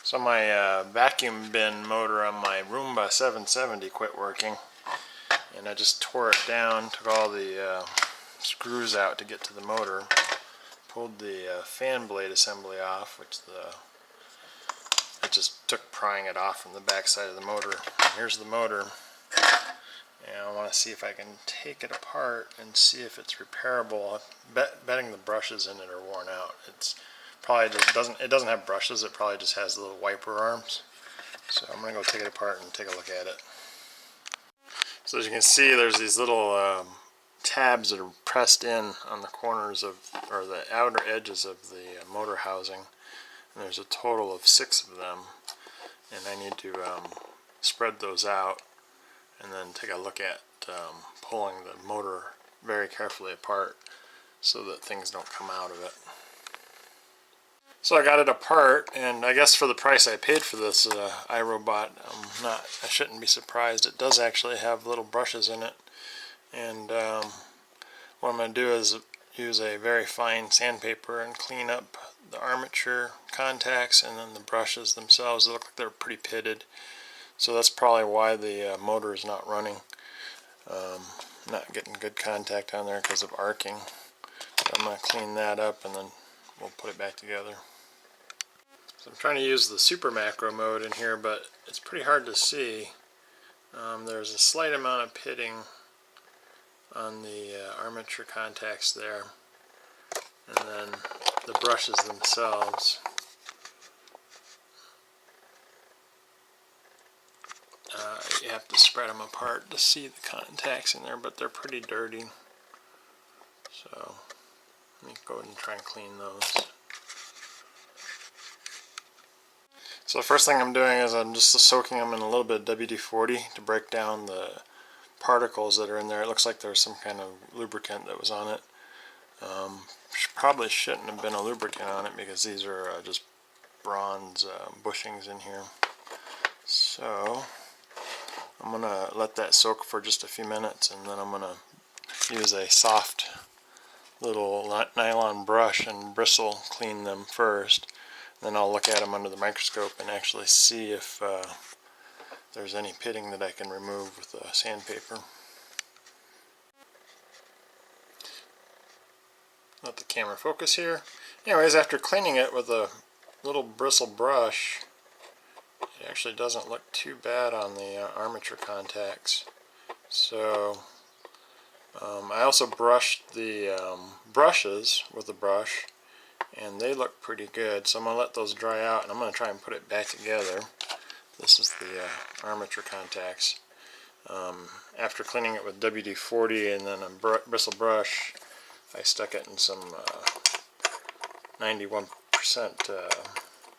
So my vacuum bin motor on my Roomba 770 quit working, and I just tore it down, took all the screws out to get to the motor, pulled the fan blade assembly off, which it just took prying it off from the back side of the motor. And here's the motor, and I want to see if I can take it apart and see if it's repairable. Betting the brushes in it are worn out. It's probably just doesn't have brushes, it probably just has little wiper arms. So I'm going to go take it apart and take a look at it. So as you can see, there's these little tabs that are pressed in on the corners of, or the outer edges of the motor housing. And there's a total of 6 of them. And I need to spread those out and then take a look at pulling the motor very carefully apart so that things don't come out of it. So I got it apart, and I guess for the price I paid for this iRobot, I shouldn't be surprised. It does actually have little brushes in it, and what I'm going to do is use a very fine sandpaper and clean up the armature contacts and then the brushes themselves. They look like they're pretty pitted, so that's probably why the motor is not running. Not getting good contact on there because of arcing. So I'm going to clean that up and then we'll put it back together. So I'm trying to use the super macro mode in here, but it's pretty hard to see. There's a slight amount of pitting on the armature contacts there, and then the brushes themselves. You have to spread them apart to see the contacts in there, but they're pretty dirty. So let me go ahead and try and clean those. So the first thing I'm doing is I'm just soaking them in a little bit of WD-40 to break down the particles that are in there. It looks like there's some kind of lubricant that was on it. Probably shouldn't have been a lubricant on it because these are just bronze bushings in here. So I'm going to let that soak for just a few minutes, and then I'm going to use a soft little nylon brush and bristle clean them first. Then I'll look at them under the microscope and actually see if there's any pitting that I can remove with sandpaper. Let the camera focus here. Anyways, after cleaning it with a little bristle brush, it actually doesn't look too bad on the armature contacts. So I also brushed the brushes with a brush, and they look pretty good. So I'm going to let those dry out, and I'm going to try and put it back together. This is the armature contacts. After cleaning it with WD-40 and then a bristle brush, I stuck it in some 91%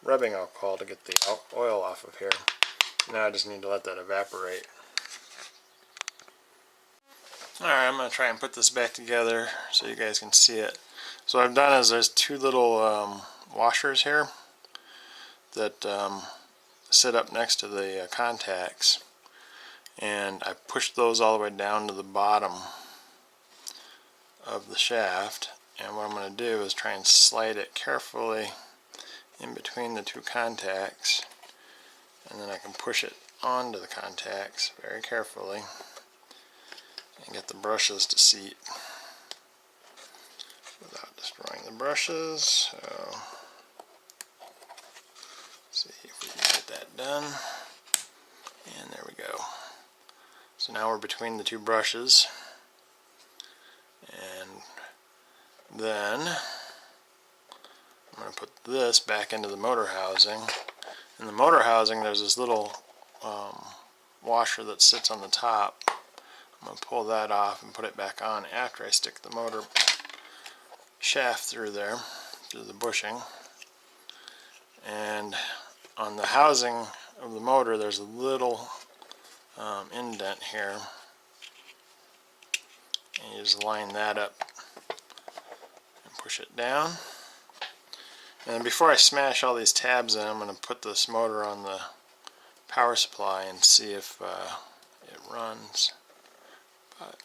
rubbing alcohol to get the oil off of here. Now I just need to let that evaporate. Alright, I'm going to try and put this back together so you guys can see it. So what I've done is there's 2 little washers here that sit up next to the contacts, and I pushed those all the way down to the bottom of the shaft, and what I'm going to do is try and slide it carefully in between the 2 contacts, and then I can push it onto the contacts very carefully and get the brushes to seat without destroying the brushes. So see if we can get that done, and there we go. So now we're between the 2 brushes, and then I'm going to put this back into the motor housing. In the motor housing there's this little washer that sits on the top. I'm going to pull that off and put it back on after I stick the motor shaft through there, through the bushing. And on the housing of the motor there's a little indent here, and you just line that up and push it down. And before I smash all these tabs in, I'm going to put this motor on the power supply and see if it runs. But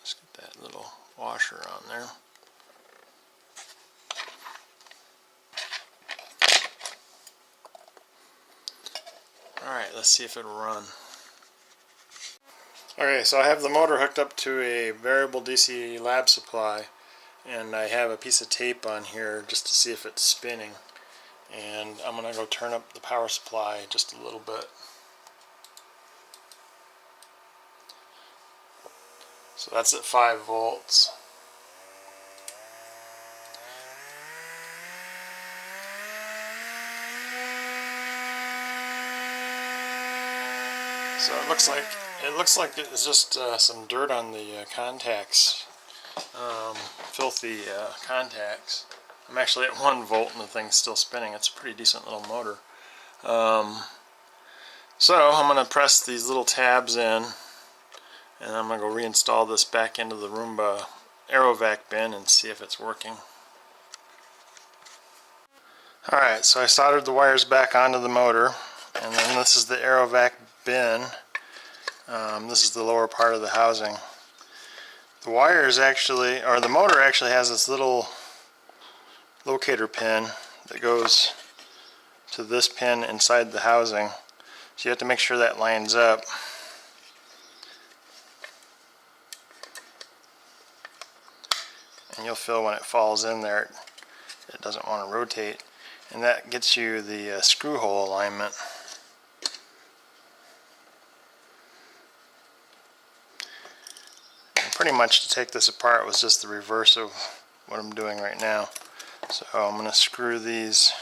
let's get that little washer on there. Alright, let's see if it'll run. Okay, so I have the motor hooked up to a variable DC lab supply, and I have a piece of tape on here just to see if it's spinning. And I'm going to go turn up the power supply just a little bit. So that's at 5 volts. So it looks like it's just some dirt on the contacts, filthy contacts. I'm actually at 1 volt and the thing's still spinning. It's a pretty decent little motor. So I'm going to press these little tabs in, and I'm going to go reinstall this back into the Roomba Aerovac bin and see if it's working. Alright, so I soldered the wires back onto the motor, and then this is the Aerovac bin. This is the lower part of the housing. The wires actually, or the motor actually has this little locator pin that goes to this pin inside the housing. So you have to make sure that lines up. And you'll feel when it falls in there, it doesn't want to rotate. And that gets you the screw hole alignment. And pretty much to take this apart was just the reverse of what I'm doing right now. So I'm going to screw these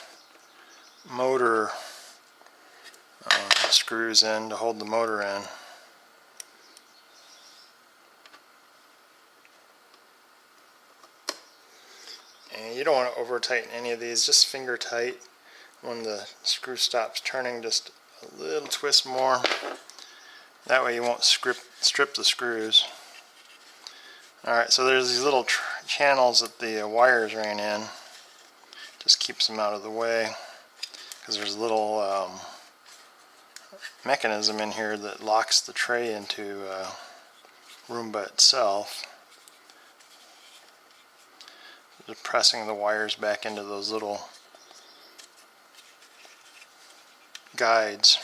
motor screws in to hold the motor in. And you don't want to over tighten any of these, just finger tight. When the screw stops turning, just a little twist more. That way you won't strip the screws. Alright, so there's these little channels that the wires ran in. Just keeps them out of the way, because there's a little mechanism in here that locks the tray into Roomba itself. Just pressing the wires back into those little guides.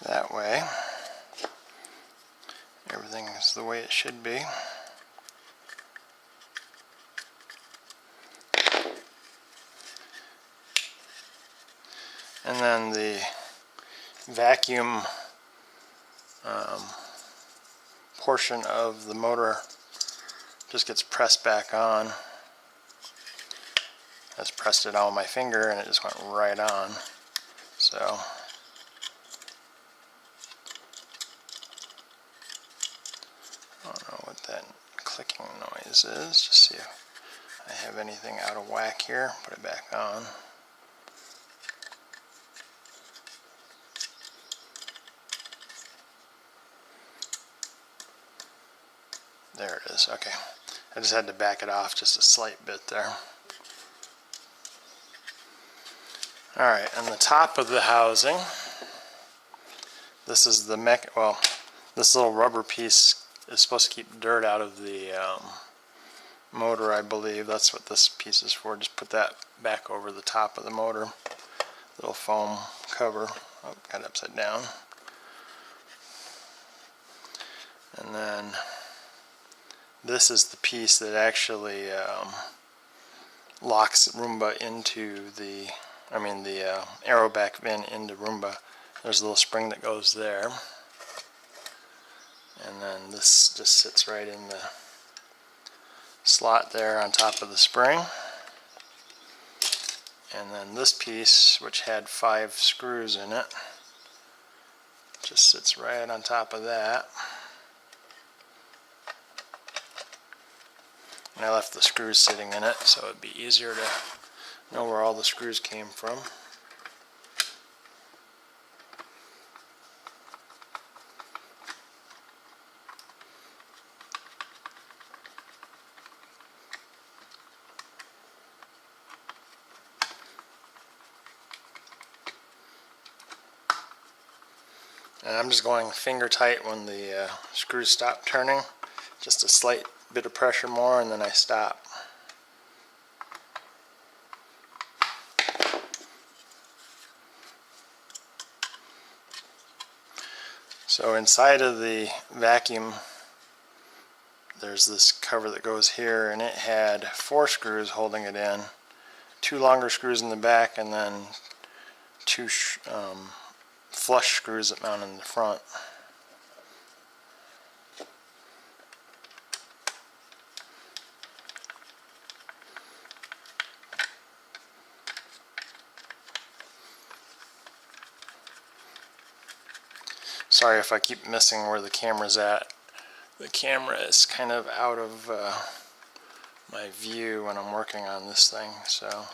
That way, everything is the way it should be. And then the vacuum portion of the motor just gets pressed back on. I just pressed it on with my finger and it just went right on. So I don't know what that clicking noise is. Just see if I have anything out of whack here. Put it back on. There it is. Okay. I just had to back it off just a slight bit there. Alright, on the top of the housing, this is the this little rubber piece is supposed to keep dirt out of the motor, I believe. That's what this piece is for. Just put that back over the top of the motor. Little foam cover. Oh, got it upside down. And then this is the piece that actually locks Roomba into the Aerovac bin into Roomba. There's a little spring that goes there. And then this just sits right in the slot there on top of the spring. And then this piece, which had 5 screws in it, just sits right on top of that. And I left the screws sitting in it so it'd be easier to know where all the screws came from. And I'm just going finger tight when the screws stop turning. Just a slight bit of pressure more and then I stop. So inside of the vacuum there's this cover that goes here, and it had 4 screws holding it in, 2 longer screws in the back and then 2 flush screws that mount in the front. Sorry if I keep missing where the camera's at. The camera is kind of out of my view when I'm working on this thing, so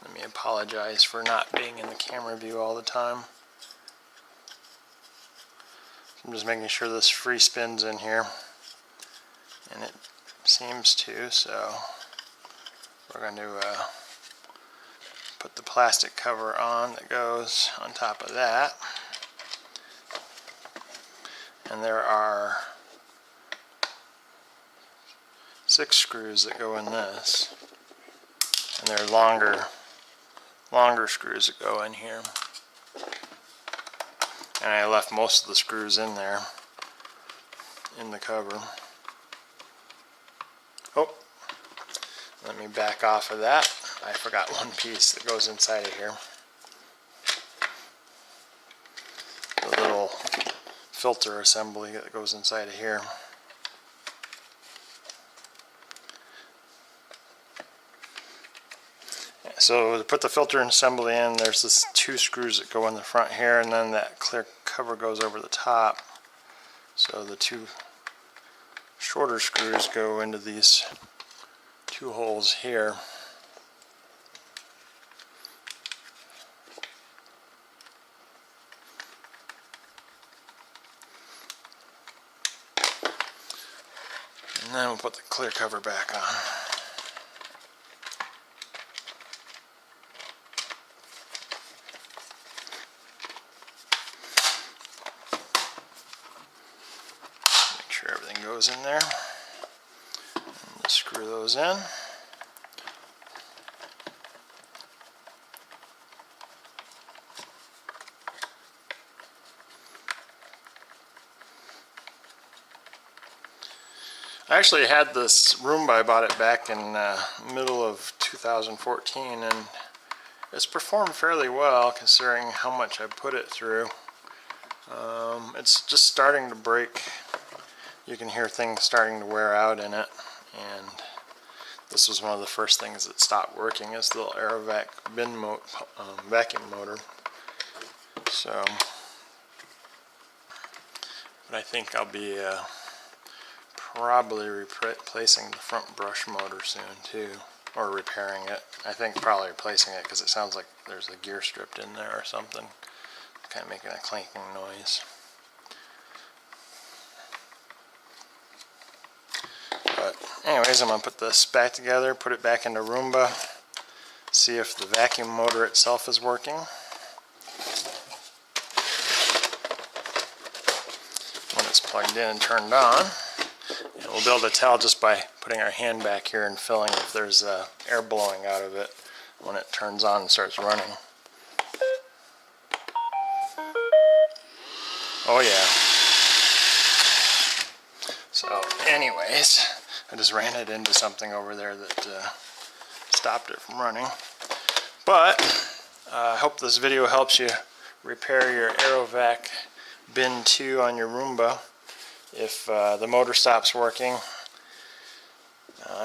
let me apologize for not being in the camera view all the time. I'm just making sure this free spins in here, and it seems to, so we're going to put the plastic cover on that goes on top of that. And there are 6 screws that go in this, and there are longer screws that go in here. And I left most of the screws in there in the cover. Oh, let me back off of that. I forgot one piece that goes inside of here. The little filter assembly that goes inside of here. So to put the filter assembly in, there's this 2 screws that go in the front here, and then that clear cover goes over the top. So the 2 shorter screws go into these 2 holes here. And then we'll put the clear cover back on. Make sure everything goes in there. And screw those in. I actually had this Roomba. I bought it back in middle of 2014, and it's performed fairly well considering how much I put it through. It's just starting to break. You can hear things starting to wear out in it, and this was one of the first things that stopped working, is the little Aerovac vacuum motor. So, but I think I'll be probably replacing the front brush motor soon too, or repairing it. I think probably replacing it because it sounds like there's a gear stripped in there or something, kind of making a clanking noise. But anyways, I'm going to put this back together, put it back into Roomba, see if the vacuum motor itself is working. When it's plugged in and turned on, and we'll be able to tell just by putting our hand back here and feeling if there's air blowing out of it when it turns on and starts running. Oh yeah. So anyways, I just ran it into something over there that stopped it from running. But I hope this video helps you repair your Aerobin II on your Roomba. If the motor stops working,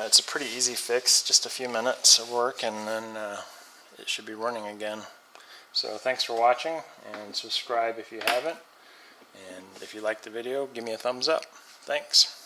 it's a pretty easy fix, just a few minutes of work, and then it should be running again. So thanks for watching, and subscribe if you haven't. And if you liked the video, give me a thumbs up. Thanks.